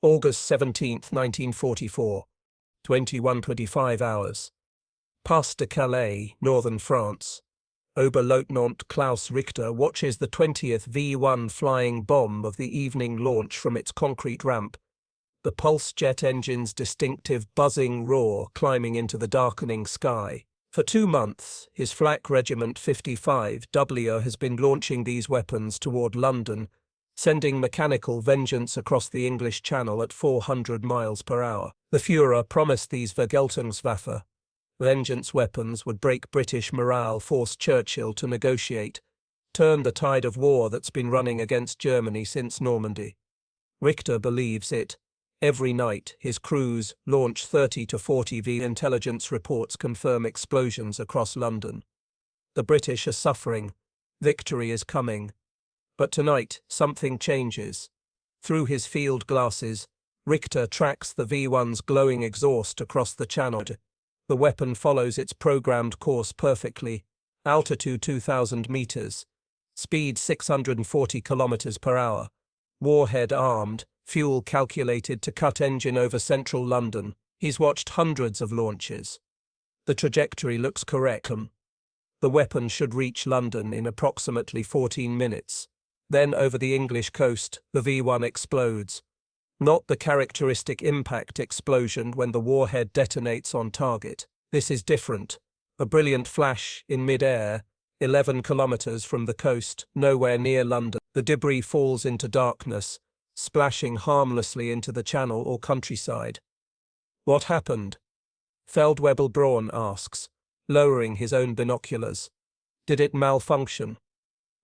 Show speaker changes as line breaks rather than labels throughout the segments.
August 17, 1944. 21:25 hours. Pas de Calais, northern France. Oberleutnant Klaus Richter watches the 20th V-1 flying bomb of the evening launch from its concrete ramp, the pulse jet engine's distinctive buzzing roar climbing into the darkening sky. For 2 months, his flak regiment 55W has been launching these weapons toward London, sending mechanical vengeance across the English Channel at 400 miles per hour. The Führer promised these Vergeltungswaffe, vengeance weapons, would break British morale, force Churchill to negotiate, turn the tide of war that's been running against Germany since Normandy. Richter believes it. Every night, his crews launch 30 to 40 V. Intelligence reports confirm explosions across London. The British are suffering. Victory is coming. But tonight, something changes. Through his field glasses, Richter tracks the V-1's glowing exhaust across the Channel. The weapon follows its programmed course perfectly. Altitude 2,000 meters. Speed 640 kilometers per hour. Warhead armed. Fuel calculated to cut engine over central London. He's watched hundreds of launches. The trajectory looks correct. The weapon should reach London in approximately 14 minutes. Then over the English coast, the V-1 explodes. Not the characteristic impact explosion when the warhead detonates on target. This is different. A brilliant flash in mid-air, 11 kilometers from the coast, nowhere near London. The debris falls into darkness, splashing harmlessly into the Channel or countryside. What happened? Feldwebel Braun asks, lowering his own binoculars. Did it malfunction?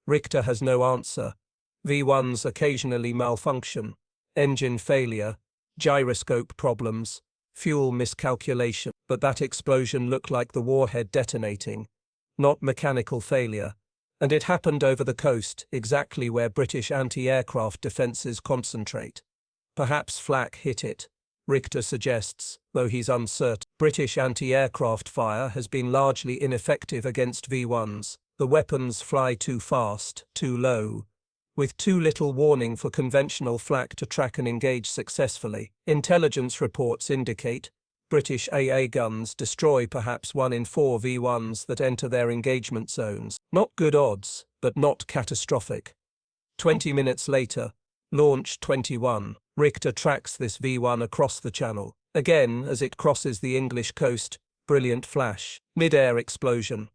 Richter has no answer. V-1s occasionally malfunction. Engine failure, gyroscope problems, fuel miscalculation. But that explosion looked like the warhead detonating, not mechanical failure. And it happened over the coast, exactly where British anti-aircraft defences concentrate. Perhaps flak hit it, Richter suggests, though he's uncertain. British anti-aircraft fire has been largely ineffective against V-1s. The weapons fly too fast, too low, with too little warning for conventional flak to track and engage successfully. Intelligence reports indicate British AA guns destroy perhaps 1 in 4 V-1s that enter their engagement zones. Not good odds, but not catastrophic. 20 minutes later, launch 21. Richter tracks this V-1 across the Channel. Again, as it crosses the English coast, brilliant flash. Mid-air explosion.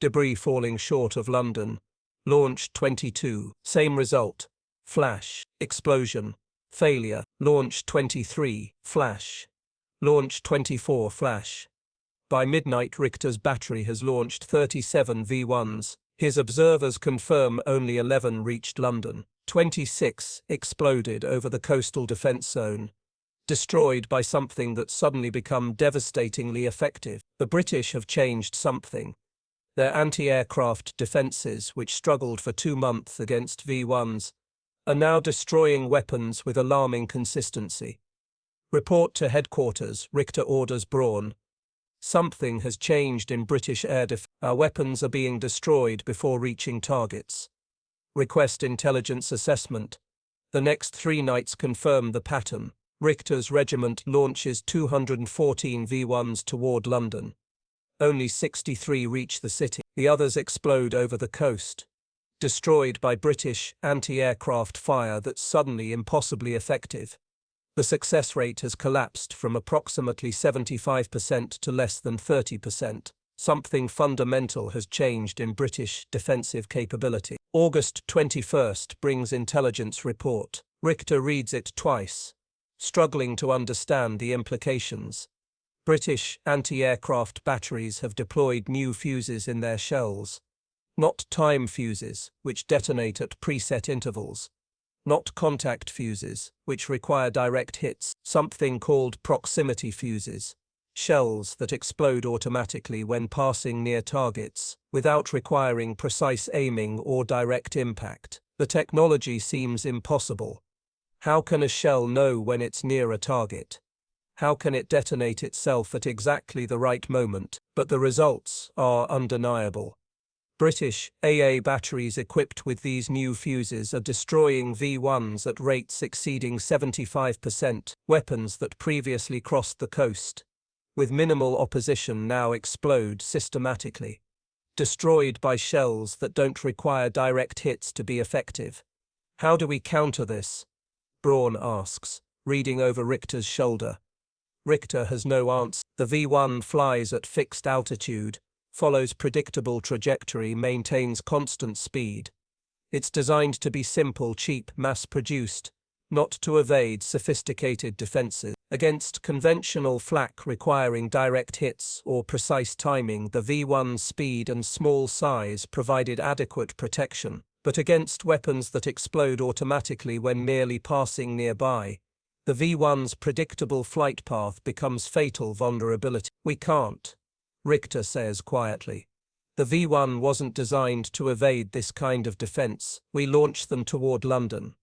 Debris falling short of London. Launch 22. Same result. Flash. Explosion. Failure. Launch 23. Flash. Launch 24. Flash. By midnight, Richter's battery has launched 37 V-1s. His observers confirm only 11 reached London. 26 exploded over the coastal defence zone, destroyed by something that's suddenly become devastatingly effective. The British have changed something. Their anti-aircraft defences, which struggled for 2 months against V-1s, are now destroying weapons with alarming consistency. Report to headquarters, Richter orders Braun. Something has changed in British air defence. Our weapons are being destroyed before reaching targets. Request intelligence assessment. The next 3 nights confirm the pattern. Richter's regiment launches 214 V-1s toward London. Only 63 reach the city. The others explode over the coast, destroyed by British anti-aircraft fire that's suddenly impossibly effective. The success rate has collapsed from approximately 75% to less than 30%. Something fundamental has changed in British defensive capability. August 21st brings intelligence report. Richter reads it twice, struggling to understand the implications. British anti-aircraft batteries have deployed new fuses in their shells. Not time fuses, which detonate at preset intervals. Not contact fuses, which require direct hits. Something called proximity fuses. Shells that explode automatically when passing near targets, without requiring precise aiming or direct impact. The technology seems impossible. How can a shell know when it's near a target? How can it detonate itself at exactly the right moment? But the results are undeniable. British AA batteries equipped with these new fuses are destroying V-1s at rates exceeding 75%, weapons that previously crossed the coast, with minimal opposition, now explode systematically, destroyed by shells that don't require direct hits to be effective. How do we counter this? Braun asks, reading over Richter's shoulder. Richter has no answer. The V-1 flies at fixed altitude, follows predictable trajectory, maintains constant speed. It's designed to be simple, cheap, mass-produced, not to evade sophisticated defenses. Against conventional flak requiring direct hits or precise timing, the V-1's speed and small size provided adequate protection. But against weapons that explode automatically when merely passing nearby, the V-1's predictable flight path becomes fatal vulnerability. We can't, Richter says quietly. The V-1 wasn't designed to evade this kind of defense. We launched them toward London.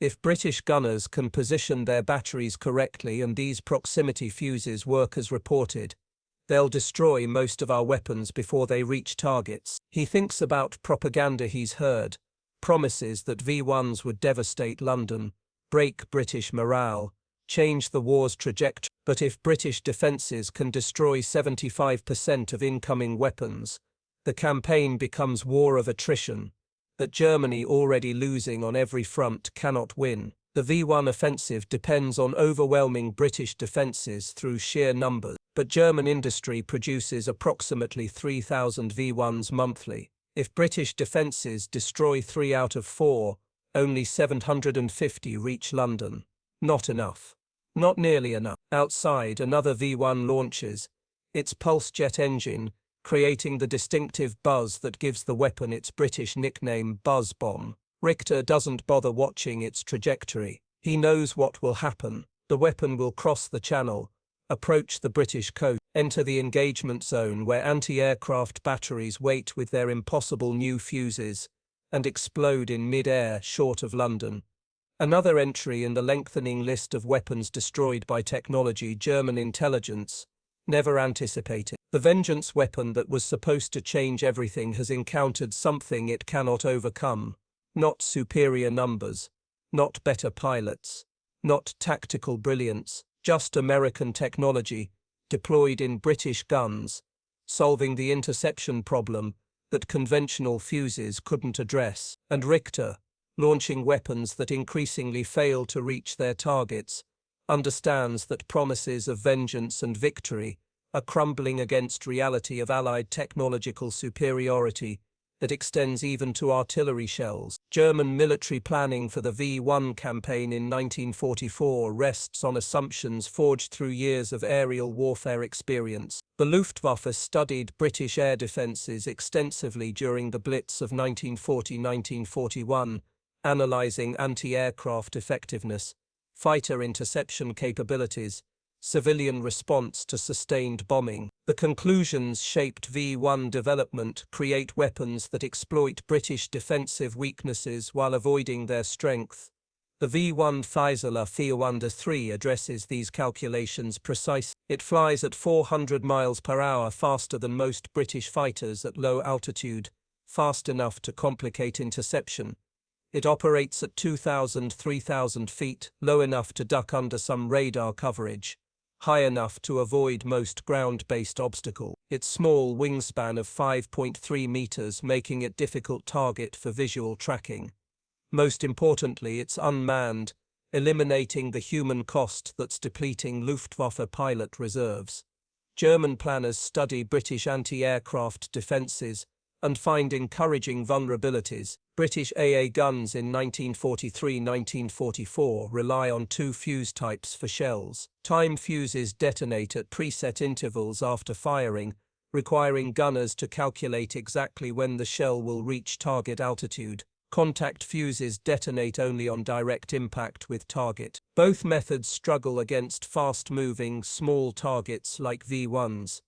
If British gunners can position their batteries correctly and these proximity fuses work as reported, they'll destroy most of our weapons before they reach targets. He thinks about propaganda he's heard, promises that V-1s would devastate London, break British morale, change the war's trajectory. But if British defences can destroy 75% of incoming weapons, the campaign becomes war of attrition that Germany, already losing on every front, cannot win. The V-1 offensive depends on overwhelming British defences through sheer numbers, but German industry produces approximately 3,000 V-1s monthly. If British defences destroy 3 out of 4, only 750 reach London. Not enough. Not nearly enough. Outside, another V-1 launches its pulse jet engine, creating the distinctive buzz that gives the weapon its British nickname Buzz Bomb. Richter doesn't bother watching its trajectory. He knows what will happen. The weapon will cross the channel, approach the British coast, enter the engagement zone where anti-aircraft batteries wait with their impossible new fuses, and explode in mid-air short of London. Another entry in the lengthening list of weapons destroyed by technology German intelligence never anticipated. The vengeance weapon that was supposed to change everything has encountered something it cannot overcome. Not superior numbers, not better pilots, not tactical brilliance, just American technology, deployed in British guns, solving the interception problem that conventional fuses couldn't address. And Richter, launching weapons that increasingly fail to reach their targets, understands that promises of vengeance and victory are crumbling against reality of Allied technological superiority that extends even to artillery shells. German military planning for the V-1 campaign in 1944 rests on assumptions forged through years of aerial warfare experience. The Luftwaffe studied British air defences extensively during the Blitz of 1940–1941, analysing anti-aircraft effectiveness, fighter interception capabilities, civilian response to sustained bombing. The conclusions shaped V-1 development: create weapons that exploit British defensive weaknesses while avoiding their strength. The V-1 Fuzes V-1 addresses these calculations precisely. It flies at 400 miles per hour, faster than most British fighters at low altitude, fast enough to complicate interception. It operates at 2,000–3,000 feet, low enough to duck under some radar coverage, high enough to avoid most ground-based obstacles. Its small wingspan of 5.3 meters making it difficult target for visual tracking. Most importantly, it's unmanned, eliminating the human cost that's depleting Luftwaffe pilot reserves. German planners study British anti-aircraft defences and find encouraging vulnerabilities. British AA guns in 1943–1944 rely on 2 fuse types for shells. Time fuses detonate at preset intervals after firing, requiring gunners to calculate exactly when the shell will reach target altitude. Contact fuses detonate only on direct impact with target. Both methods struggle against fast-moving, small targets like V-1s.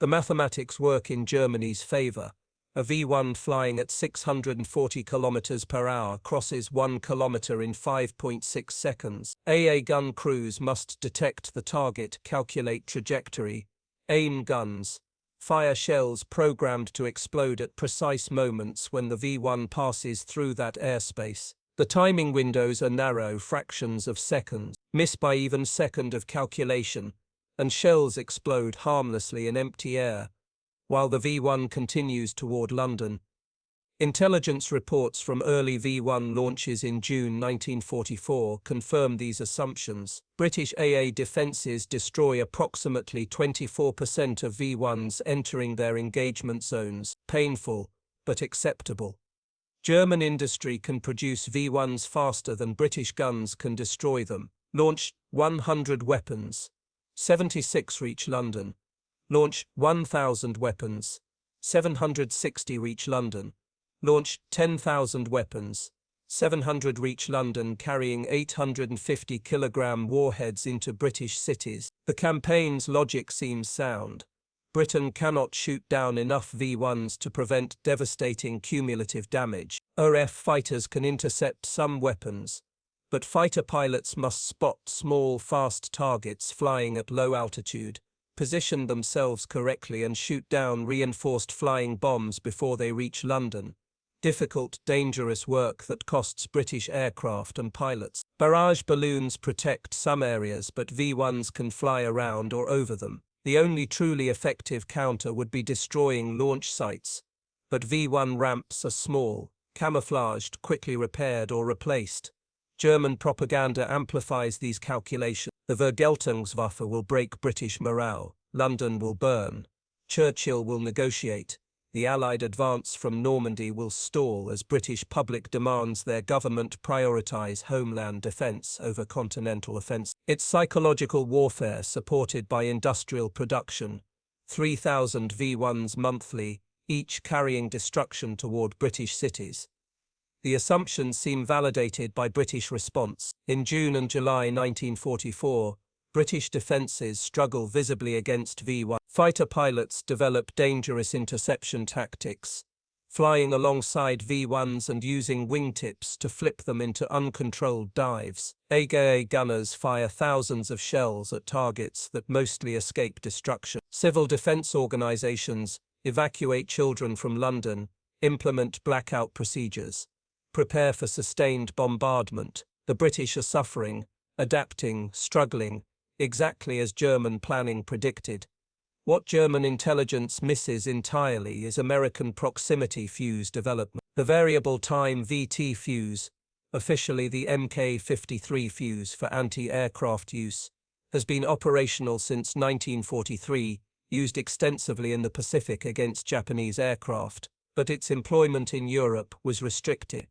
The mathematics work in Germany's favour. A V-1 flying at 640 km per hour crosses 1 kilometer in 5.6 seconds. AA gun crews must detect the target, calculate trajectory, aim guns, fire shells programmed to explode at precise moments when the V-1 passes through that airspace. The timing windows are narrow fractions of seconds, miss by even second of calculation, and shells explode harmlessly in empty air, while the V-1 continues toward London. Intelligence reports from early V-1 launches in June 1944 confirm these assumptions. British AA defences destroy approximately 24% of V-1s entering their engagement zones. Painful, but acceptable. German industry can produce V-1s faster than British guns can destroy them. Launch 100 weapons. 76 reach London. Launch 1,000 weapons. 760 reach London. Launch 10,000 weapons. 700 reach London carrying 850 kilogram warheads into British cities. The campaign's logic seems sound. Britain cannot shoot down enough V-1s to prevent devastating cumulative damage. RAF fighters can intercept some weapons, but fighter pilots must spot small, fast targets flying at low altitude, position themselves correctly and shoot down reinforced flying bombs before they reach London. Difficult, dangerous work that costs British aircraft and pilots. Barrage balloons protect some areas, but V-1s can fly around or over them. The only truly effective counter would be destroying launch sites, but V-1 ramps are small, camouflaged, quickly repaired or replaced. German propaganda amplifies these calculations. The Vergeltungswaffe will break British morale. London will burn. Churchill will negotiate. The Allied advance from Normandy will stall as British public demands their government prioritise homeland defence over continental offence. It's psychological warfare supported by industrial production. 3,000 V-1s monthly, each carrying destruction toward British cities. The assumptions seem validated by British response. In June and July 1944, British defences struggle visibly against V-1. Fighter pilots develop dangerous interception tactics, flying alongside V-1s and using wingtips to flip them into uncontrolled dives. AA gunners fire thousands of shells at targets that mostly escape destruction. Civil defence organisations evacuate children from London, implement blackout procedures, prepare for sustained bombardment. The British are suffering, adapting, struggling, exactly as German planning predicted. What German intelligence misses entirely is American proximity fuse development. The variable time VT fuse, officially the Mk-53 fuse for anti-aircraft use, has been operational since 1943, used extensively in the Pacific against Japanese aircraft, but its employment in Europe was restricted.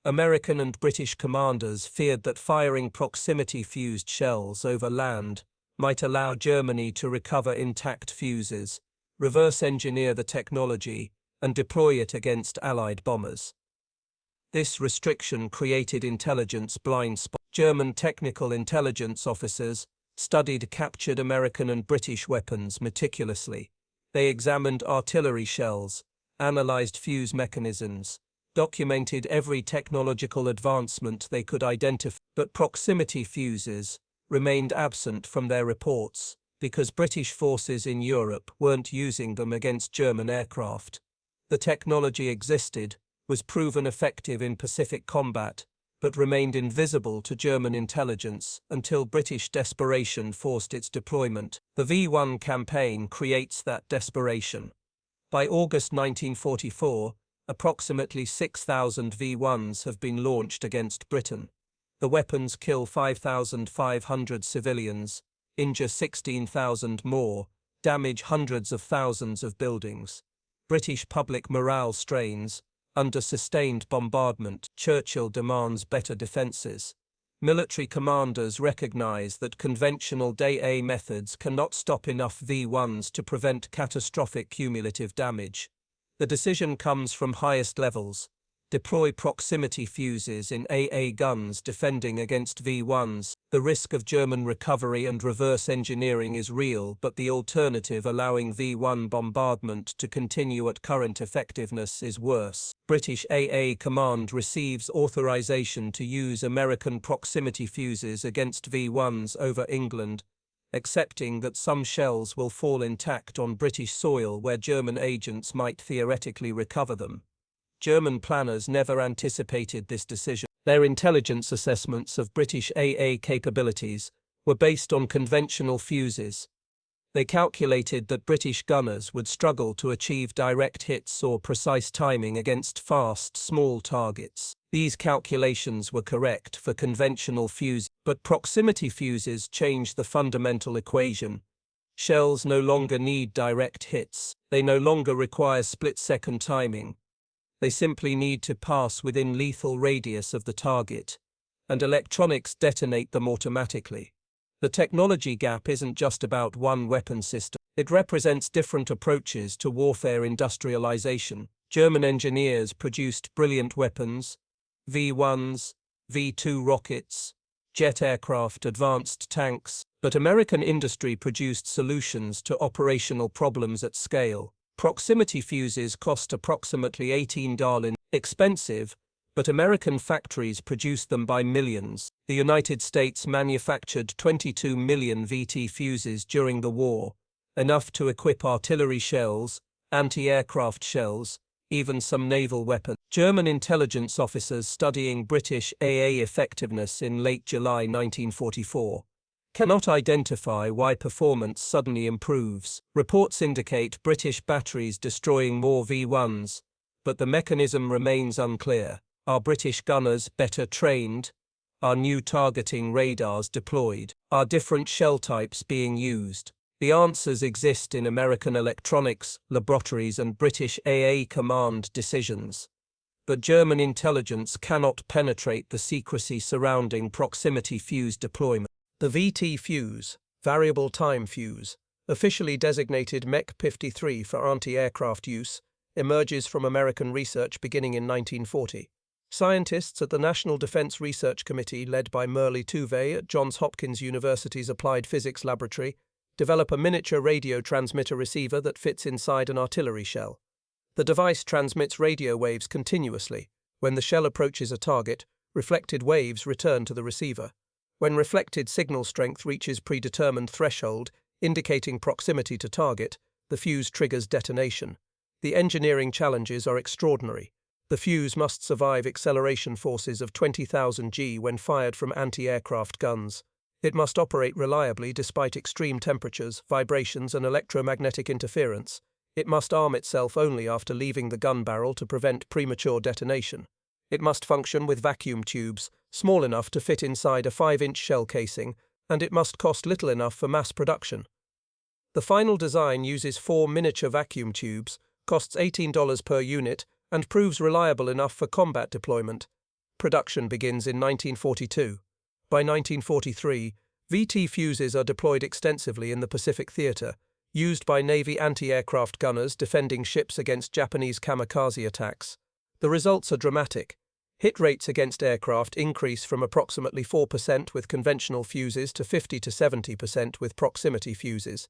American and British commanders feared that firing proximity-fused shells over land might allow Germany to recover intact fuses, reverse-engineer the technology, and deploy it against Allied bombers. This restriction created intelligence blind spots. German technical intelligence officers studied captured American and British weapons meticulously. They examined artillery shells, analyzed fuse mechanisms, documented every technological advancement they could identify, but proximity fuses remained absent from their reports because British forces in Europe weren't using them against German aircraft. The technology existed, was proven effective in Pacific combat, but remained invisible to German intelligence until British desperation forced its deployment. The V-1 campaign creates that desperation. By August 1944, approximately 6,000 V-1s have been launched against Britain. The weapons kill 5,500 civilians, injure 16,000 more, damage hundreds of thousands of buildings. British public morale strains. Under sustained bombardment, Churchill demands better defences. Military commanders recognise that conventional Day-A methods cannot stop enough V-1s to prevent catastrophic cumulative damage. The decision comes from highest levels. Deploy proximity fuses in AA guns defending against V-1s. The risk of German recovery and reverse engineering is real, but the alternative, allowing V-1 bombardment to continue at current effectiveness, is worse. British AA command receives authorization to use American proximity fuses against V-1s over England, accepting that some shells will fall intact on British soil where German agents might theoretically recover them. German planners never anticipated this decision. Their intelligence assessments of British AA capabilities were based on conventional fuses. They calculated that British gunners would struggle to achieve direct hits or precise timing against fast, small targets. These calculations were correct for conventional fuses, but proximity fuses changed the fundamental equation. Shells no longer need direct hits. They no longer require split-second timing. They simply need to pass within lethal radius of the target, and electronics detonate them automatically. The technology gap isn't just about one weapon system. It represents different approaches to warfare industrialization. German engineers produced brilliant weapons, V-1s, V-2 rockets, jet aircraft, advanced tanks, but American industry produced solutions to operational problems at scale. Proximity fuses cost approximately $18. Expensive, but American factories produced them by millions. The United States manufactured 22 million VT fuses during the war, enough to equip artillery shells, anti-aircraft shells, even some naval weapons. German intelligence officers studying British AA effectiveness in late July 1944 cannot identify why performance suddenly improves. Reports indicate British batteries destroying more V-1s, but the mechanism remains unclear. Are British gunners better trained? Are new targeting radars deployed? Are different shell types being used? The answers exist in American electronics laboratories and British AA command decisions. But German intelligence cannot penetrate the secrecy surrounding proximity fuse deployment. The VT fuse, variable time fuse, officially designated Mech 53 for anti-aircraft use, emerges from American research beginning in 1940. Scientists at the National Defense Research Committee, led by Merle Tuve at Johns Hopkins University's Applied Physics Laboratory, develop a miniature radio transmitter receiver that fits inside an artillery shell. The device transmits radio waves continuously. When the shell approaches a target, reflected waves return to the receiver. When reflected signal strength reaches predetermined threshold, indicating proximity to target, the fuse triggers detonation. The engineering challenges are extraordinary. The fuse must survive acceleration forces of 20,000 G when fired from anti-aircraft guns. It must operate reliably despite extreme temperatures, vibrations, and electromagnetic interference. It must arm itself only after leaving the gun barrel to prevent premature detonation. It must function with vacuum tubes, small enough to fit inside a 5-inch shell casing, and it must cost little enough for mass production. The final design uses 4 miniature vacuum tubes, costs $18 per unit, and proves reliable enough for combat deployment. Production begins in 1942. By 1943, VT fuses are deployed extensively in the Pacific Theater, used by Navy anti-aircraft gunners defending ships against Japanese kamikaze attacks. The results are dramatic. Hit rates against aircraft increase from approximately 4% with conventional fuses to 50 to 70% with proximity fuses.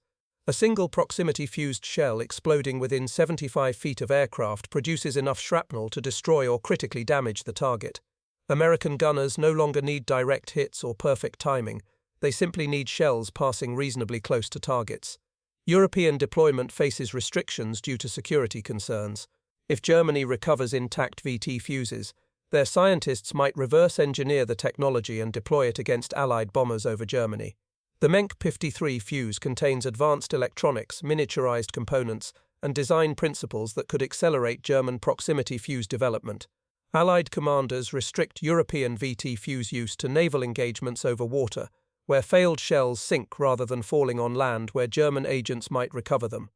A single proximity-fused shell exploding within 75 feet of aircraft produces enough shrapnel to destroy or critically damage the target. American gunners no longer need direct hits or perfect timing. They simply need shells passing reasonably close to targets. European deployment faces restrictions due to security concerns. If Germany recovers intact VT fuses, their scientists might reverse engineer the technology and deploy it against Allied bombers over Germany. The Mech 53 fuse contains advanced electronics, miniaturized components, and design principles that could accelerate German proximity fuse development. Allied commanders restrict European VT fuse use to naval engagements over water, where failed shells sink rather than falling on land where German agents might recover them.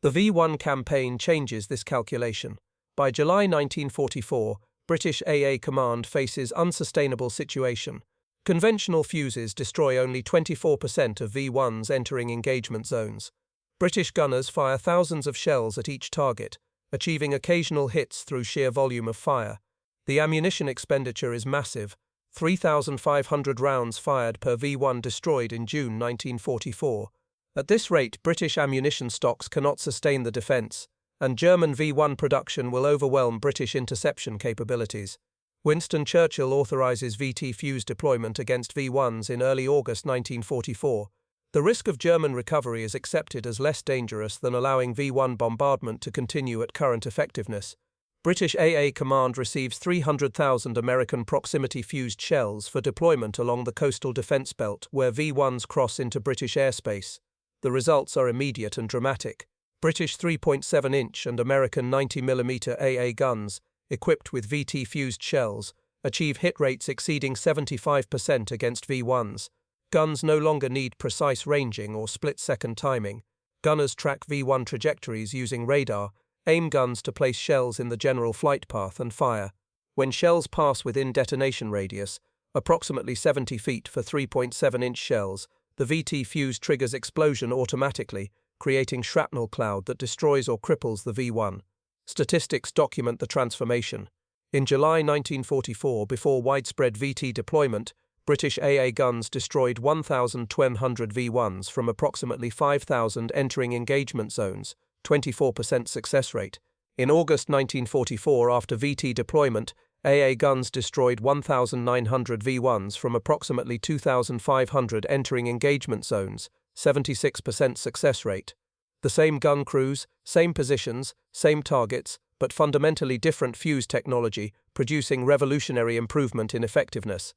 The V-1 campaign changes this calculation. By July 1944, British AA command faces unsustainable situation. Conventional fuses destroy only 24% of V-1s entering engagement zones. British gunners fire thousands of shells at each target, achieving occasional hits through sheer volume of fire. The ammunition expenditure is massive, 3,500 rounds fired per V-1 destroyed in June 1944. At this rate, British ammunition stocks cannot sustain the defence, and German V-1 production will overwhelm British interception capabilities. Winston Churchill authorises VT fuse deployment against V-1s in early August 1944. The risk of German recovery is accepted as less dangerous than allowing V-1 bombardment to continue at current effectiveness. British AA Command receives 300,000 American proximity-fused shells for deployment along the coastal defence belt where V-1s cross into British airspace. The results are immediate and dramatic. British 3.7-inch and American 90mm AA guns, equipped with VT-fused shells, achieve hit rates exceeding 75% against V-1s. Guns no longer need precise ranging or split-second timing. Gunners track V-1 trajectories using radar, aim guns to place shells in the general flight path and fire. When shells pass within detonation radius, approximately 70 feet for 3.7-inch shells, the VT fuse triggers explosion automatically, creating shrapnel cloud that destroys or cripples the V-1. Statistics document the transformation. In July 1944, before widespread VT deployment, British AA guns destroyed 1,200 V-1s from approximately 5,000 entering engagement zones, 24% success rate. In August 1944, after VT deployment, AA guns destroyed 1,900 V-1s from approximately 2,500 entering engagement zones, 76% success rate. The same gun crews, same positions, same targets, but fundamentally different fuse technology, producing revolutionary improvement in effectiveness.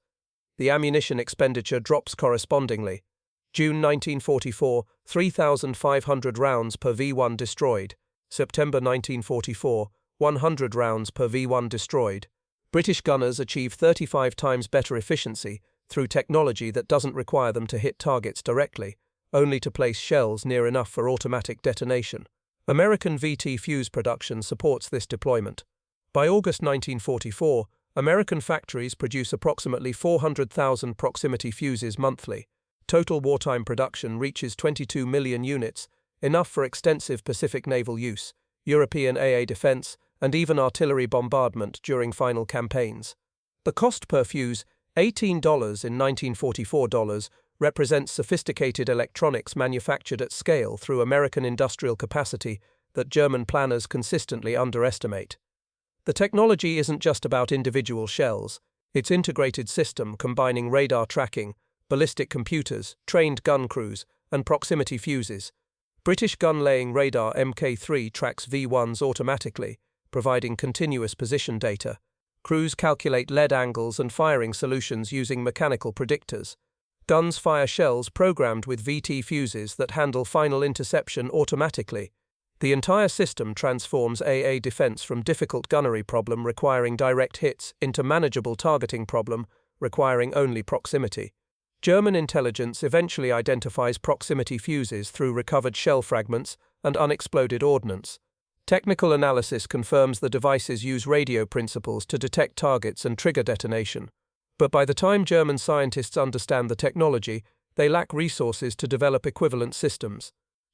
The ammunition expenditure drops correspondingly. June 1944, 3,500 rounds per V-1 destroyed. September 1944, 100 rounds per V-1 destroyed. British gunners achieve 35 times better efficiency through technology that doesn't require them to hit targets directly, only to place shells near enough for automatic detonation. American VT fuse production supports this deployment. By August 1944, American factories produce approximately 400,000 proximity fuses monthly. Total wartime production reaches 22 million units, enough for extensive Pacific naval use, European AA defense, and even artillery bombardment during final campaigns. The cost per fuse, $18 in 1944 dollars, represents sophisticated electronics manufactured at scale through American industrial capacity that German planners consistently underestimate. The technology isn't just about individual shells, it's integrated system combining radar tracking, ballistic computers, trained gun crews, and proximity fuses. British gun-laying radar Mk3 tracks V-1s automatically, providing continuous position data. Crews calculate lead angles and firing solutions using mechanical predictors. Guns fire shells programmed with VT fuses that handle final interception automatically. The entire system transforms AA defense from difficult gunnery problem requiring direct hits into manageable targeting problem requiring only proximity. German intelligence eventually identifies proximity fuses through recovered shell fragments and unexploded ordnance. Technical analysis confirms the devices use radio principles to detect targets and trigger detonation. But by the time German scientists understand the technology, they lack resources to develop equivalent systems.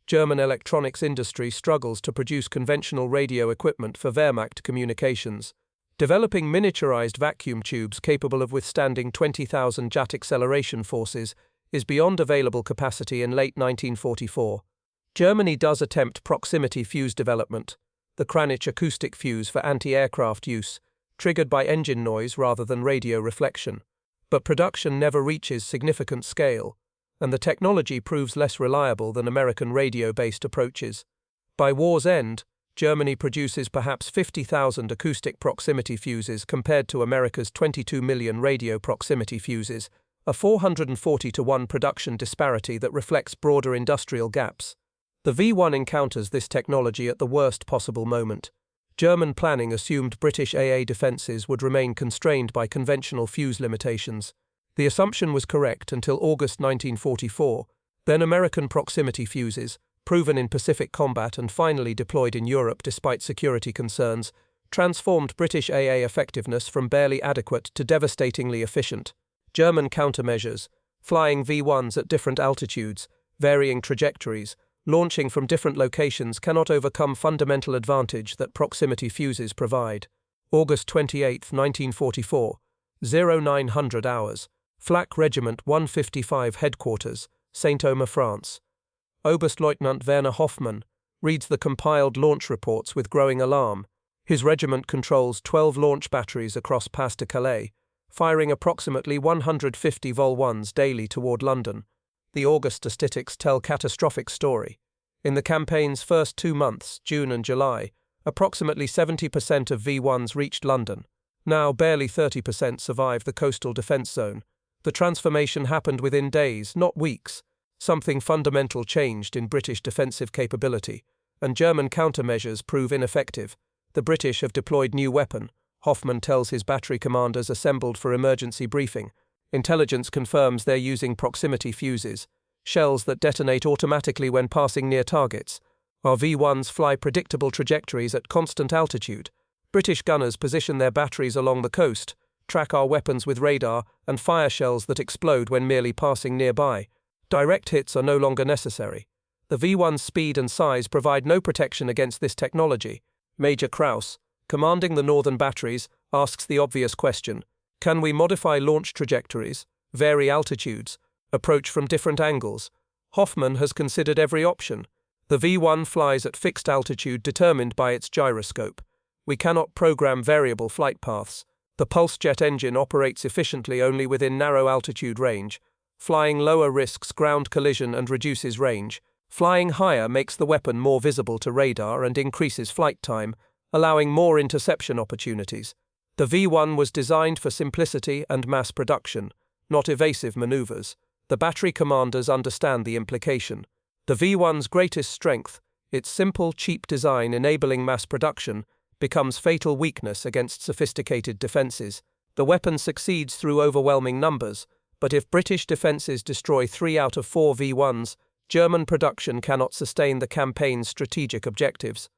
German electronics industry struggles to produce conventional radio equipment for Wehrmacht communications. Developing miniaturized vacuum tubes capable of withstanding 20,000 jet acceleration forces is beyond available capacity in late 1944. Germany does attempt proximity fuse development, the Kranich acoustic fuse for anti-aircraft use, triggered by engine noise rather than radio reflection. But production never reaches significant scale, and the technology proves less reliable than American radio-based approaches. By war's end, Germany produces perhaps 50,000 acoustic proximity fuses compared to America's 22 million radio proximity fuses, a 440-to-1 production disparity that reflects broader industrial gaps. The V-1 encounters this technology at the worst possible moment. German planning assumed British AA defences would remain constrained by conventional fuse limitations. The assumption was correct until August 1944. Then American proximity fuses, proven in Pacific combat and finally deployed in Europe despite security concerns, transformed British AA effectiveness from barely adequate to devastatingly efficient. German countermeasures, flying V-1s at different altitudes, varying trajectories, launching from different locations cannot overcome fundamental advantage that proximity fuses provide. August 28, 1944, 0900 hours, Flak Regiment 155 Headquarters, Saint-Omer, France. Oberleutnant Werner Hoffmann reads the compiled launch reports with growing alarm. His regiment controls 12 launch batteries across Pas de Calais, firing approximately 150 Vol-1s daily toward London. The August statistics tell catastrophic story. In the campaign's first 2 months, June and July, approximately 70% of V-1s reached London. Now barely 30% survived the coastal defence zone. The transformation happened within days, not weeks. Something fundamental changed in British defensive capability, and German countermeasures prove ineffective. The British have deployed new weapon, Hoffmann tells his battery commanders assembled for emergency briefing. Intelligence confirms they're using proximity fuses, shells that detonate automatically when passing near targets. Our V-1s fly predictable trajectories at constant altitude. British gunners position their batteries along the coast, track our weapons with radar, and fire shells that explode when merely passing nearby. Direct hits are no longer necessary. The V-1's speed and size provide no protection against this technology. Major Kraus, commanding the northern batteries, asks the obvious question: can we modify launch trajectories, vary altitudes, approach from different angles? Hoffmann has considered every option. The V-1 flies at fixed altitude determined by its gyroscope. We cannot program variable flight paths. The pulse jet engine operates efficiently only within narrow altitude range. Flying lower risks ground collision and reduces range. Flying higher makes the weapon more visible to radar and increases flight time, allowing more interception opportunities. The V-1 was designed for simplicity and mass production, not evasive maneuvers. The battery commanders understand the implication. The V-1's greatest strength, its simple, cheap design enabling mass production, becomes fatal weakness against sophisticated defenses. The weapon succeeds through overwhelming numbers, but if British defenses destroy 3 out of 4 V-1s, German production cannot sustain the campaign's strategic objectives.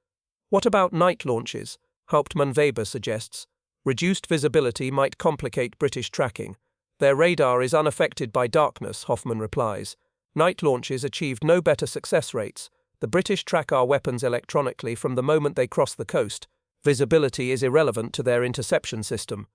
What about night launches? Hauptmann Weber suggests. Reduced visibility might complicate British tracking. Their radar is unaffected by darkness, Hoffmann replies. Night launches achieved no better success rates. The British track our weapons electronically from the moment they cross the coast. Visibility is irrelevant to their interception system.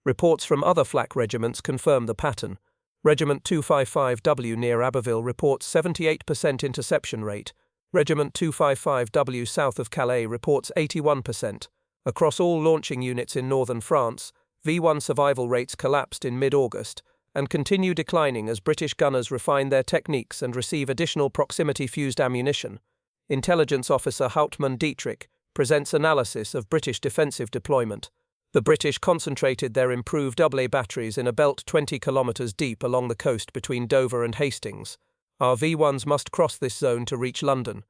Reports from other flak regiments confirm the pattern. Regiment 255W near Abbeville reports 78% interception rate. Regiment 255W south of Calais reports 81%. Across all launching units in northern France, V-1 survival rates collapsed in mid-August and continue declining as British gunners refine their techniques and receive additional proximity-fused ammunition. Intelligence officer Hauptmann Dietrich presents analysis of British defensive deployment. The British concentrated their improved AA batteries in a belt 20 kilometres deep along the coast between Dover and Hastings. Our V-1s must cross this zone to reach London.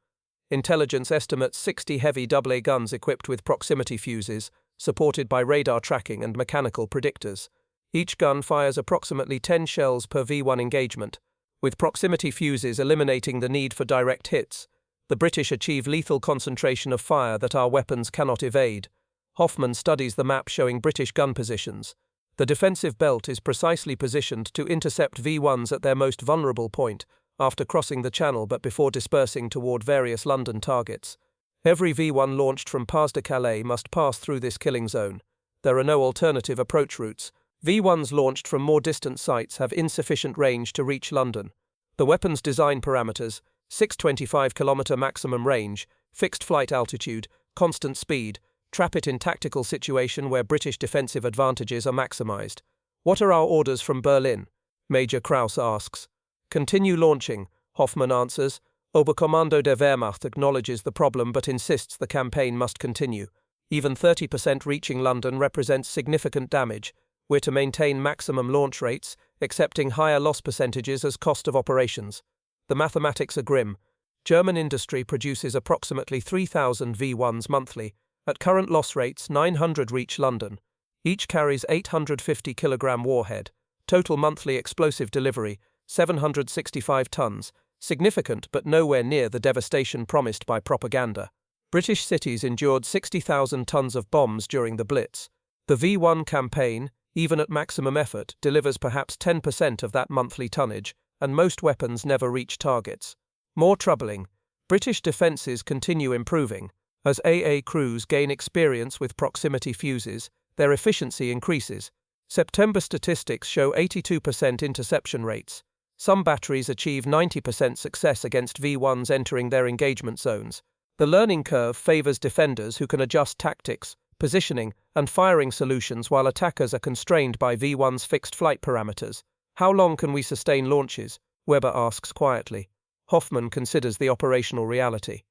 Intelligence estimates 60 heavy AA guns equipped with proximity fuses, supported by radar tracking and mechanical predictors. Each gun fires approximately 10 shells per V-1 engagement, with proximity fuses eliminating the need for direct hits. The British achieve lethal concentration of fire that our weapons cannot evade. Hoffmann studies the map showing British gun positions. The defensive belt is precisely positioned to intercept V-1s at their most vulnerable point, after crossing the Channel but before dispersing toward various London targets. Every V-1 launched from Pas de Calais must pass through this killing zone. There are no alternative approach routes. V-1s launched from more distant sites have insufficient range to reach London. The weapon's design parameters: 625 km maximum range, fixed flight altitude, constant speed, trap it in tactical situation where British defensive advantages are maximized. What are our orders from Berlin? Major Kraus asks. Continue launching, Hoffmann answers. Oberkommando der Wehrmacht acknowledges the problem but insists the campaign must continue. Even 30% reaching London represents significant damage. We're to maintain maximum launch rates, accepting higher loss percentages as cost of operations. The mathematics are grim. German industry produces approximately 3,000 V-1s monthly. At current loss rates, 900 reach London. Each carries 850 kg warhead. Total monthly explosive delivery, 765 tons. Significant but nowhere near the devastation promised by propaganda. British cities endured 60,000 tons of bombs during the Blitz. The V-1 campaign, even at maximum effort, delivers perhaps 10% of that monthly tonnage, and most weapons never reach targets. More troubling, British defences continue improving. As AA crews gain experience with proximity fuses, their efficiency increases. September statistics show 82% interception rates. Some batteries achieve 90% success against V-1s entering their engagement zones. The learning curve favors defenders who can adjust tactics, positioning, and firing solutions while attackers are constrained by V-1's fixed flight parameters. How long can we sustain launches? Weber asks quietly. Hoffman considers the operational reality.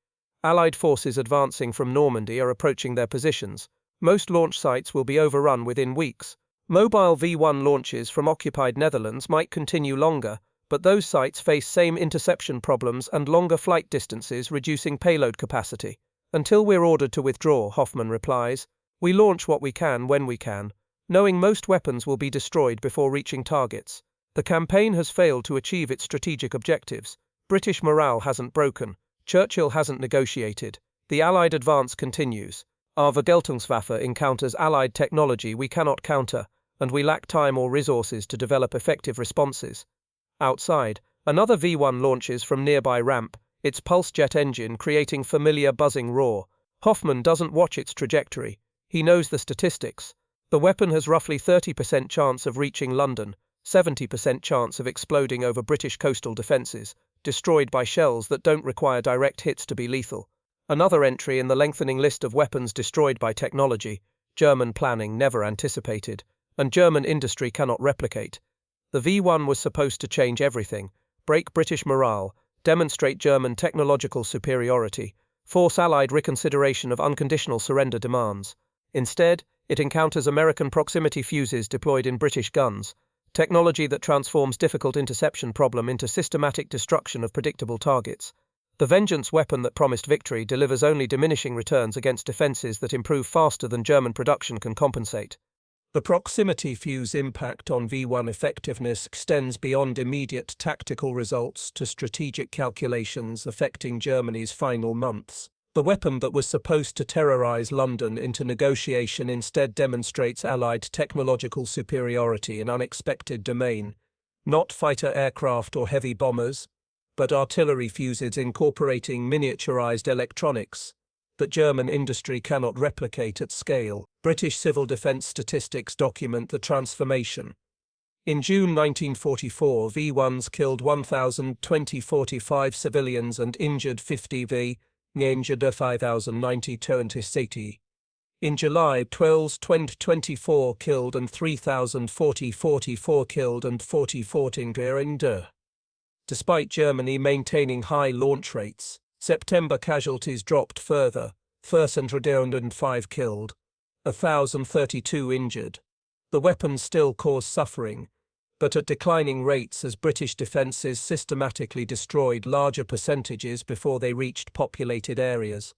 Allied forces advancing from Normandy are approaching their positions. Most launch sites will be overrun within weeks. Mobile V-1 launches from occupied Netherlands might continue longer, but those sites face same interception problems and longer flight distances, reducing payload capacity. Until we're ordered to withdraw, Hoffman replies, we launch what we can when we can, knowing most weapons will be destroyed before reaching targets. The campaign has failed to achieve its strategic objectives. British morale hasn't broken. Churchill hasn't negotiated. The Allied advance continues. Our Vergeltungswaffe encounters Allied technology we cannot counter, and we lack time or resources to develop effective responses. Outside, another V-1 launches from nearby ramp, its pulse jet engine creating familiar buzzing roar. Hoffman doesn't watch its trajectory. He knows the statistics. The weapon has roughly 30% chance of reaching London, 70% chance of exploding over British coastal defences, destroyed by shells that don't require direct hits to be lethal. Another entry in the lengthening list of weapons destroyed by technology, German planning never anticipated, and German industry cannot replicate. The V-1 was supposed to change everything, break British morale, demonstrate German technological superiority, force Allied reconsideration of unconditional surrender demands. Instead, it encounters American proximity fuses deployed in British guns, technology that transforms difficult interception problem into systematic destruction of predictable targets. The vengeance weapon that promised victory delivers only diminishing returns against defences that improve faster than German production can compensate. The proximity fuse impact on V-1 effectiveness extends beyond immediate tactical results to strategic calculations affecting Germany's final months. The weapon that was supposed to terrorize London into negotiation instead demonstrates Allied technological superiority in unexpected domain, not fighter aircraft or heavy bombers, but artillery fuses incorporating miniaturized electronics that German industry cannot replicate at scale. British civil defense statistics document the transformation. In June 1944, V-1s killed 1,045 civilians and injured 50 v. Injured 5,090. In July, 2024 killed and 3,044 killed and 44 injured. Despite Germany maintaining high launch rates, September casualties dropped further, 1,005 killed, 1,032 injured. The weapons still cause suffering, but at declining rates as British defences systematically destroyed larger percentages before they reached populated areas.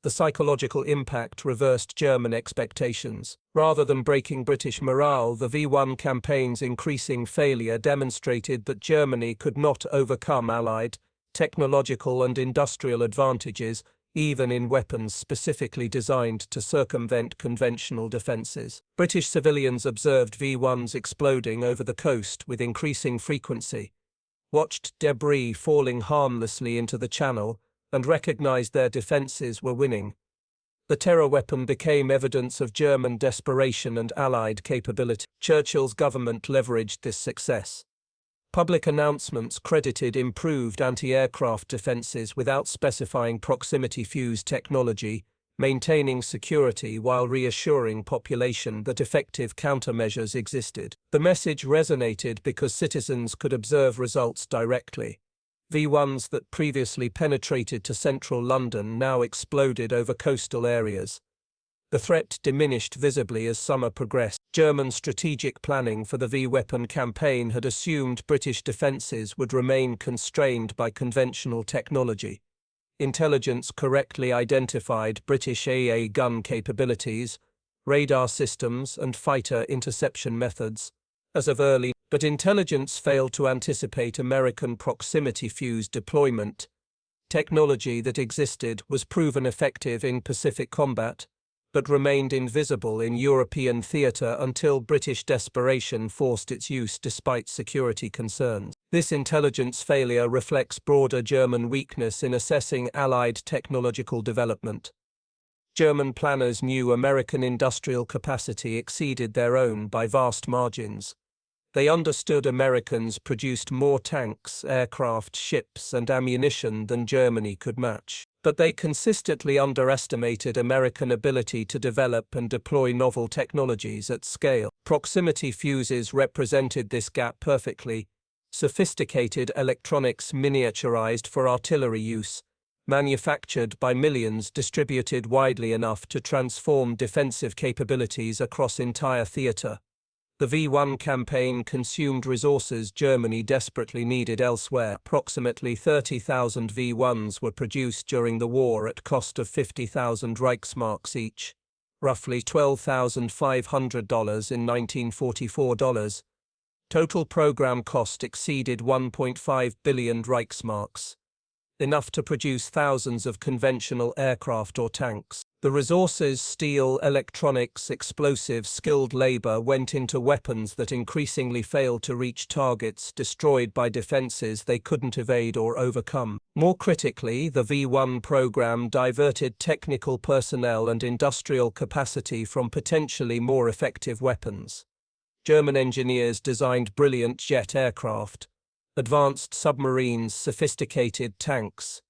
The psychological impact reversed German expectations. Rather than breaking British morale, the V-1 campaign's increasing failure demonstrated that Germany could not overcome Allied technological and industrial advantages, even in weapons specifically designed to circumvent conventional defences. British civilians observed V-1s exploding over the coast with increasing frequency, watched debris falling harmlessly into the channel, and recognized their defences were winning. The terror weapon became evidence of German desperation and Allied capability. Churchill's government leveraged this success. Public announcements credited improved anti-aircraft defences without specifying proximity fuse technology, maintaining security while reassuring population that effective countermeasures existed. The message resonated because citizens could observe results directly. V-1s that previously penetrated to central London now exploded over coastal areas. The threat diminished visibly as summer progressed. German strategic planning for the V-weapon campaign had assumed British defences would remain constrained by conventional technology. Intelligence correctly identified British AA gun capabilities, radar systems, and fighter interception methods as of early, but intelligence failed to anticipate American proximity fuse deployment. Technology that existed was proven effective in Pacific combat, but remained invisible in European theatre until British desperation forced its use despite security concerns. This intelligence failure reflects broader German weakness in assessing Allied technological development. German planners knew American industrial capacity exceeded their own by vast margins. They understood Americans produced more tanks, aircraft, ships, and ammunition than Germany could match. But they consistently underestimated American ability to develop and deploy novel technologies at scale. Proximity fuses represented this gap perfectly. Sophisticated electronics miniaturized for artillery use, manufactured by millions, distributed widely enough to transform defensive capabilities across entire theater. The V-1 campaign consumed resources Germany desperately needed elsewhere. Approximately 30,000 V-1s were produced during the war at cost of 50,000 Reichsmarks each, roughly $12,500 in 1944 dollars. Total program cost exceeded 1.5 billion Reichsmarks, enough to produce thousands of conventional aircraft or tanks. The resources, steel, electronics, explosives, skilled labor went into weapons that increasingly failed to reach targets, destroyed by defenses they couldn't evade or overcome. More critically, the V-1 program diverted technical personnel and industrial capacity from potentially more effective weapons. German engineers designed brilliant jet aircraft, advanced submarines, sophisticated tanks,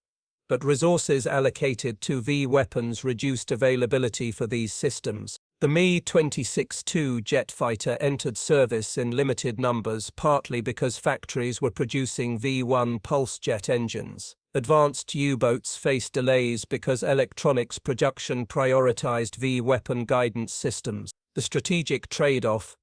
but resources allocated to V-weapons reduced availability for these systems. The Me-26-2 jet fighter entered service in limited numbers, partly because factories were producing V-1 pulse jet engines. Advanced U-boats faced delays because electronics production prioritized V-weapon guidance systems. The strategic trade-off,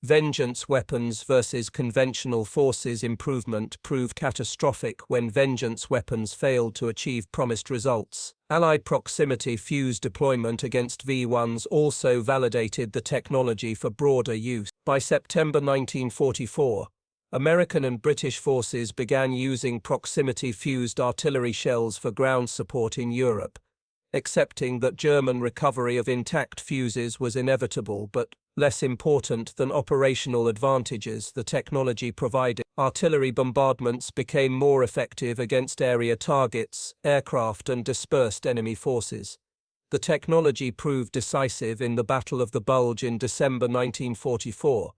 vengeance weapons versus conventional forces improvement, proved catastrophic when vengeance weapons failed to achieve promised results. Allied proximity fuse deployment against V-1s also validated the technology for broader use. By September 1944, American and British forces began using proximity-fused artillery shells for ground support in Europe, accepting that German recovery of intact fuses was inevitable, but less important than operational advantages the technology provided. Artillery bombardments became more effective against area targets, aircraft, and dispersed enemy forces. The technology proved decisive in the Battle of the Bulge in December 1944,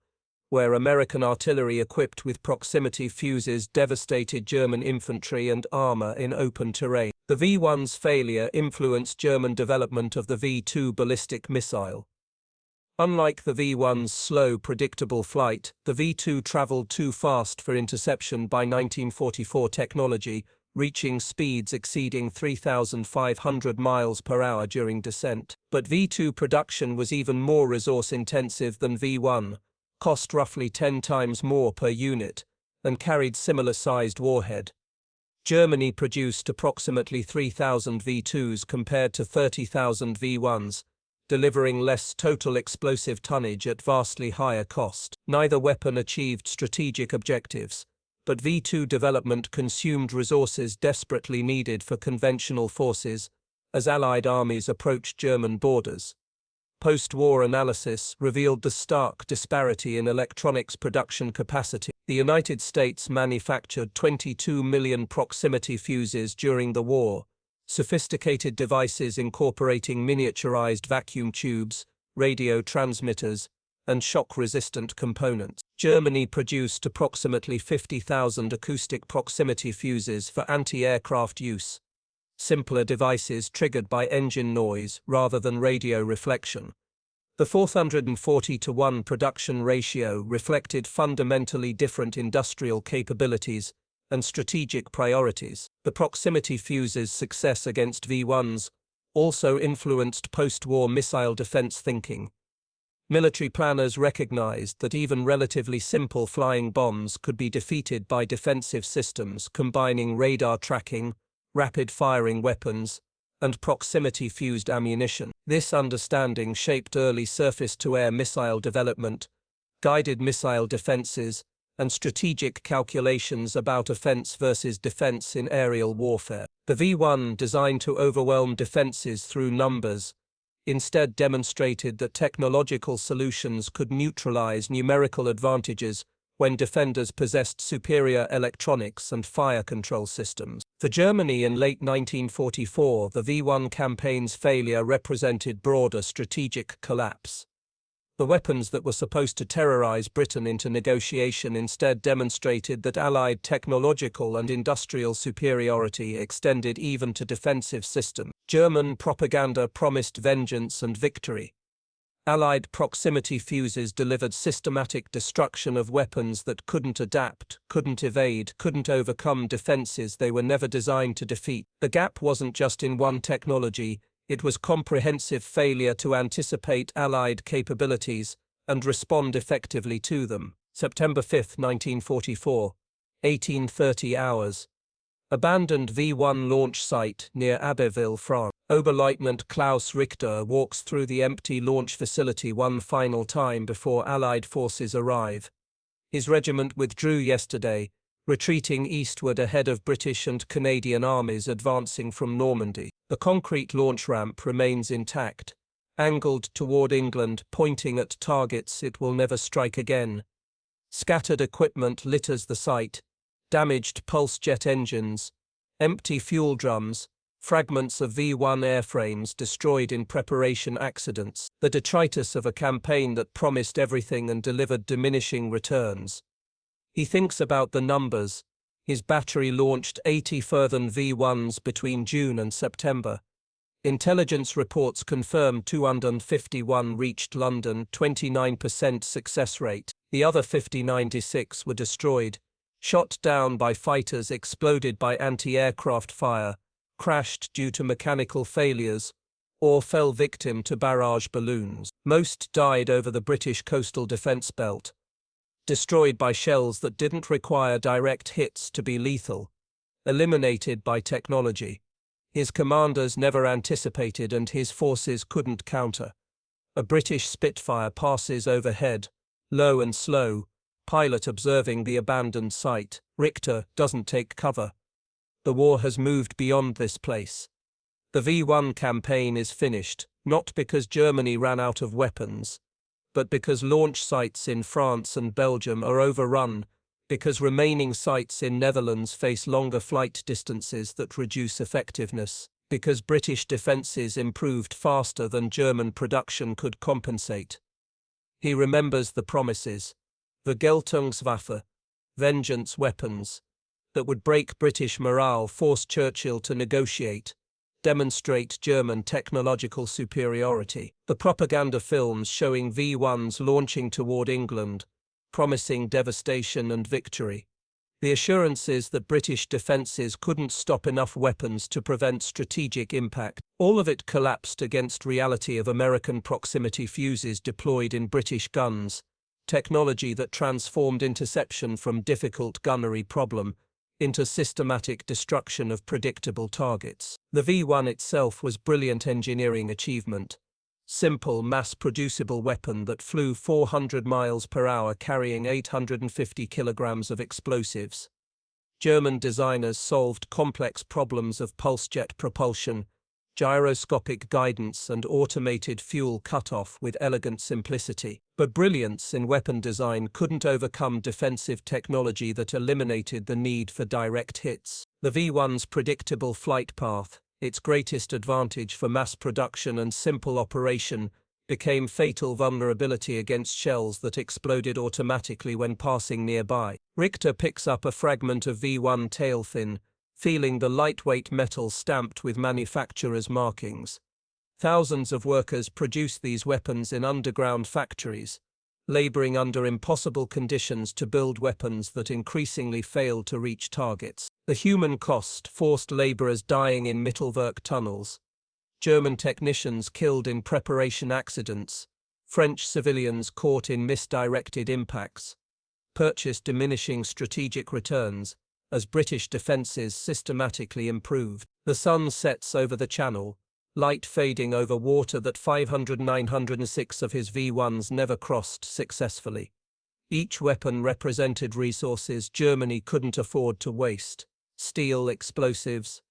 where American artillery equipped with proximity fuses devastated German infantry and armor in open terrain. The V-1's failure influenced German development of the V-2 ballistic missile. Unlike the V-1's slow, predictable flight, the V-2 traveled too fast for interception by 1944 technology, reaching speeds exceeding 3,500 miles per hour during descent. But V-2 production was even more resource-intensive than V-1, cost roughly 10 times more per unit, and carried similar-sized warhead. Germany produced approximately 3,000 V-2s compared to 30,000 V-1s, delivering less total explosive tonnage at vastly higher cost. Neither weapon achieved strategic objectives, but V-2 development consumed resources desperately needed for conventional forces as Allied armies approached German borders. Post-war analysis revealed the stark disparity in electronics production capacity. The United States manufactured 22 million proximity fuses during the war, sophisticated devices incorporating miniaturized vacuum tubes, radio transmitters, and shock-resistant components. Germany produced approximately 50,000 acoustic proximity fuses for anti-aircraft use, simpler devices triggered by engine noise rather than radio reflection. The 440-to-1 production ratio reflected fundamentally different industrial capabilities and strategic priorities. The proximity fuse's success against V-1s also influenced post-war missile defense thinking. Military planners recognized that even relatively simple flying bombs could be defeated by defensive systems combining radar tracking, rapid-firing weapons, and proximity-fused ammunition. This understanding shaped early surface-to-air missile development, guided missile defenses, and strategic calculations about offense versus defense in aerial warfare. The V-1, designed to overwhelm defenses through numbers, instead demonstrated that technological solutions could neutralize numerical advantages when defenders possessed superior electronics and fire control systems. For Germany in late 1944, the V-1 campaign's failure represented broader strategic collapse. The weapons that were supposed to terrorize Britain into negotiation instead demonstrated that Allied technological and industrial superiority extended even to defensive systems. German propaganda promised vengeance and victory. Allied proximity fuses delivered systematic destruction of weapons that couldn't adapt, couldn't evade, couldn't overcome defenses they were never designed to defeat. The gap wasn't just in one technology, it was comprehensive failure to anticipate Allied capabilities and respond effectively to them. September 5, 1944, 18:30 hours. Abandoned V-1 launch site near Abbeville, France. Oberleutnant Klaus Richter walks through the empty launch facility one final time before Allied forces arrive. His regiment withdrew yesterday, retreating eastward ahead of British and Canadian armies advancing from Normandy. The concrete launch ramp remains intact, angled toward England, pointing at targets it will never strike again. Scattered equipment litters the site, damaged pulse jet engines, empty fuel drums, fragments of V-1 airframes destroyed in preparation accidents, the detritus of a campaign that promised everything and delivered diminishing returns. He thinks about the numbers. His battery launched 80 further V-1s between June and September. Intelligence reports confirm 251 reached London, 29% success rate. The other 96 were destroyed, shot down by fighters, exploded by anti-aircraft fire, crashed due to mechanical failures, or fell victim to barrage balloons. Most died over the British coastal defence belt, destroyed by shells that didn't require direct hits to be lethal, eliminated by technology his commanders never anticipated and his forces couldn't counter. A British Spitfire passes overhead, low and slow, pilot observing the abandoned site. Richter doesn't take cover. The war has moved beyond this place. The V-1 campaign is finished, not because Germany ran out of weapons, but because launch sites in France and Belgium are overrun, because remaining sites in Netherlands face longer flight distances that reduce effectiveness, because British defences improved faster than German production could compensate. He remembers the promises, Vergeltungswaffe, vengeance weapons, that would break British morale, force Churchill to negotiate, demonstrate German technological superiority. The propaganda films showing V-1s launching toward England, promising devastation and victory. The assurances that British defences couldn't stop enough weapons to prevent strategic impact. All of it collapsed against reality of American proximity fuses deployed in British guns, technology that transformed interception from difficult gunnery problem into systematic destruction of predictable targets. The V-1 itself was brilliant engineering achievement. Simple, mass-producible weapon that flew 400 miles per hour carrying 850 kilograms of explosives. German designers solved complex problems of pulse jet propulsion, gyroscopic guidance and automated fuel cutoff with elegant simplicity. But brilliance in weapon design couldn't overcome defensive technology that eliminated the need for direct hits. The V-1's predictable flight path, its greatest advantage for mass production and simple operation, became fatal vulnerability against shells that exploded automatically when passing nearby. Richter picks up a fragment of V-1 tail fin, feeling the lightweight metal stamped with manufacturer's markings. Thousands of workers produce these weapons in underground factories, laboring under impossible conditions to build weapons that increasingly fail to reach targets. The human cost, forced laborers dying in Mittelwerk tunnels, German technicians killed in preparation accidents, French civilians caught in misdirected impacts, purchased diminishing strategic returns as British defences systematically improved. The sun sets over the channel, light fading over water that 906 of his V-1s never crossed successfully. Each weapon represented resources Germany couldn't afford to waste: steel, explosives,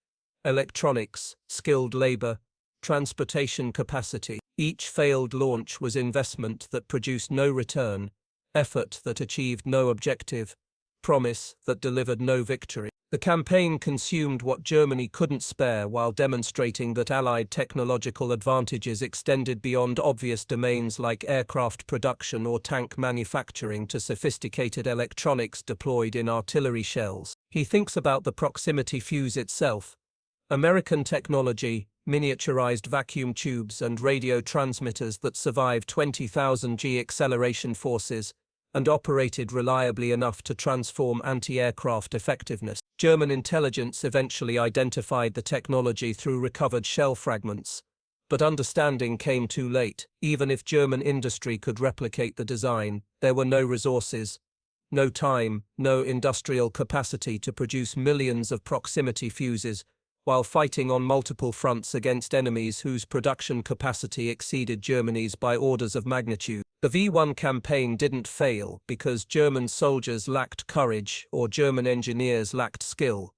electronics, skilled labor, transportation capacity. Each failed launch was investment that produced no return, effort that achieved no objective, promise that delivered no victory. The campaign consumed what Germany couldn't spare while demonstrating that Allied technological advantages extended beyond obvious domains like aircraft production or tank manufacturing to sophisticated electronics deployed in artillery shells. He thinks about the proximity fuse itself. American technology, miniaturized vacuum tubes and radio transmitters that survived 20,000 G acceleration forces and operated reliably enough to transform anti-aircraft effectiveness. German intelligence eventually identified the technology through recovered shell fragments, but understanding came too late. Even if German industry could replicate the design, there were no resources, no time, no industrial capacity to produce millions of proximity fuses while fighting on multiple fronts against enemies whose production capacity exceeded Germany's by orders of magnitude. The V-1 campaign didn't fail because German soldiers lacked courage or German engineers lacked skill.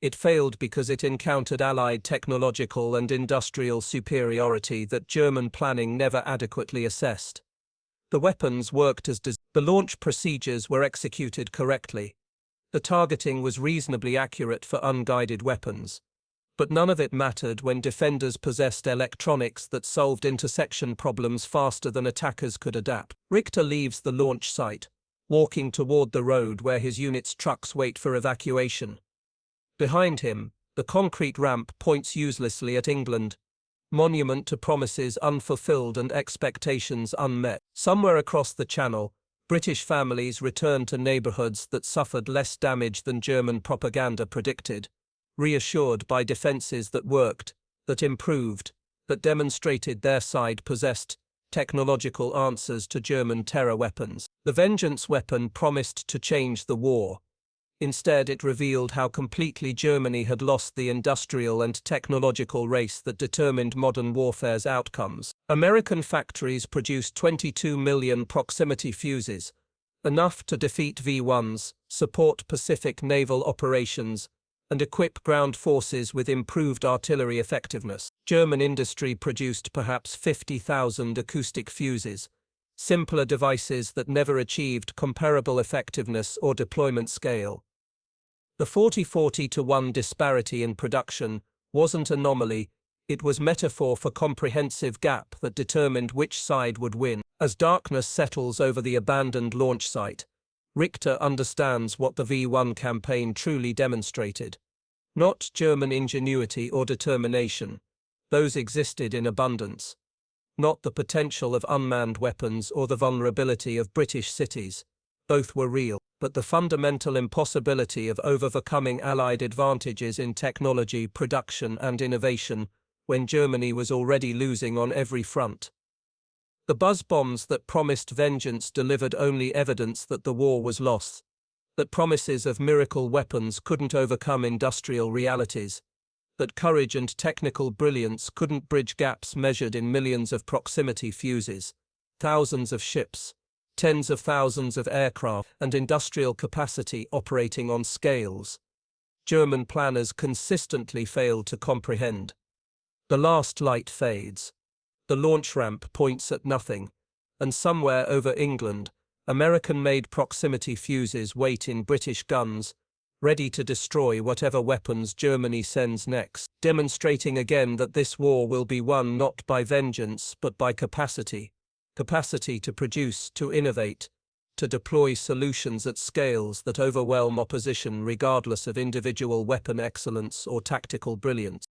It failed because it encountered Allied technological and industrial superiority that German planning never adequately assessed. The weapons worked as designed. The launch procedures were executed correctly. The targeting was reasonably accurate for unguided weapons. But none of it mattered when defenders possessed electronics that solved intersection problems faster than attackers could adapt. Richter leaves the launch site, walking toward the road where his unit's trucks wait for evacuation. Behind him, the concrete ramp points uselessly at England, monument to promises unfulfilled and expectations unmet. Somewhere across the Channel, British families return to neighborhoods that suffered less damage than German propaganda predicted, reassured by defenses that worked, that improved, that demonstrated their side possessed technological answers to German terror weapons. The vengeance weapon promised to change the war. Instead, it revealed how completely Germany had lost the industrial and technological race that determined modern warfare's outcomes. American factories produced 22 million proximity fuses, enough to defeat V-1s, support Pacific naval operations, and equip ground forces with improved artillery effectiveness. German industry produced perhaps 50,000 acoustic fuses, simpler devices that never achieved comparable effectiveness or deployment scale. The 40-40-1 disparity in production wasn't anomaly, it was metaphor for comprehensive gap that determined which side would win. As darkness settles over the abandoned launch site, Richter understands what the V-1 campaign truly demonstrated. Not German ingenuity or determination, those existed in abundance. Not the potential of unmanned weapons or the vulnerability of British cities, both were real, but the fundamental impossibility of overcoming Allied advantages in technology, production and innovation when Germany was already losing on every front. The buzz bombs that promised vengeance delivered only evidence that the war was lost, that promises of miracle weapons couldn't overcome industrial realities, that courage and technical brilliance couldn't bridge gaps measured in millions of proximity fuses, thousands of ships, tens of thousands of aircraft, and industrial capacity operating on scales German planners consistently failed to comprehend. The last light fades. The launch ramp points at nothing, and somewhere over England, American-made proximity fuses wait in British guns, ready to destroy whatever weapons Germany sends next, demonstrating again that this war will be won not by vengeance but by capacity. Capacity to produce, to innovate, to deploy solutions at scales that overwhelm opposition regardless of individual weapon excellence or tactical brilliance.